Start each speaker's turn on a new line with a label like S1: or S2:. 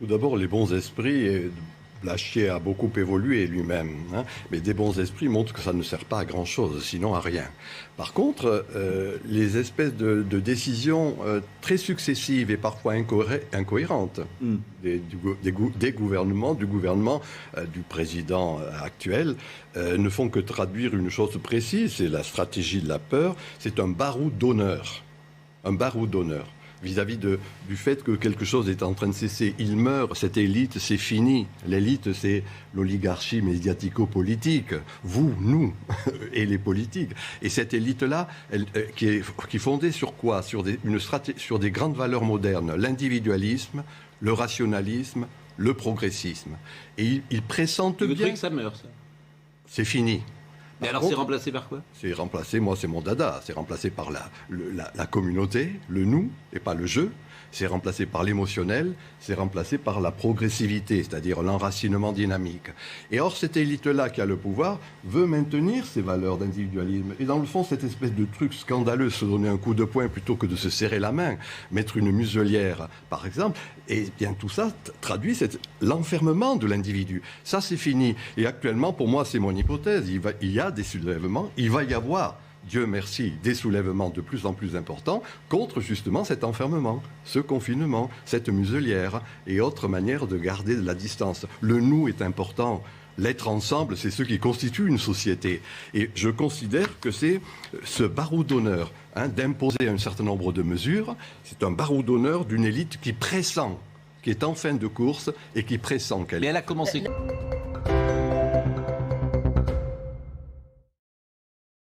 S1: Tout d'abord, les bons esprits, Blachier a beaucoup évolué lui-même, hein, mais des bons esprits montrent que ça ne sert pas à grand-chose, sinon à rien. Par contre, les espèces de décisions très successives et parfois incohérentes des gouvernements, du gouvernement, du président actuel, ne font que traduire une chose précise, c'est la stratégie de la peur, c'est un baroud d'honneur. Un baroud d'honneur. Vis-à-vis du fait que quelque chose est en train de cesser. Il meurt, cette élite, c'est fini. L'élite, c'est l'oligarchie médiatico-politique. Vous, nous, et les politiques. Et cette élite-là, qui est fondée sur quoi ? Sur des grandes valeurs modernes. L'individualisme, le rationalisme, le progressisme. Et ils pressentent bien...
S2: que ça meurt, ça ?
S1: C'est fini.
S2: Mais alors c'est remplacé par quoi ?
S1: C'est remplacé, moi c'est mon dada, c'est remplacé par la communauté, le nous et pas le je. C'est remplacé par l'émotionnel, c'est remplacé par la progressivité, c'est-à-dire l'enracinement dynamique. Et or, cette élite-là qui a le pouvoir veut maintenir ces valeurs d'individualisme. Et dans le fond, cette espèce de truc scandaleux, se donner un coup de poing plutôt que de se serrer la main, mettre une muselière, par exemple, et bien tout ça traduit l'enfermement de l'individu. Ça, c'est fini. Et actuellement, pour moi, c'est mon hypothèse. Il y a des soulèvements, il va y avoir, Dieu merci, des soulèvements de plus en plus importants contre justement cet enfermement, ce confinement, cette muselière et autres manières de garder de la distance. Le nous est important. L'être ensemble, c'est ce qui constitue une société. Et je considère que c'est ce baroud d'honneur d'imposer un certain nombre de mesures. C'est un baroud d'honneur d'une élite qui pressent, qui est en fin de course et qui pressent qu'elle...
S2: Mais elle a commencé...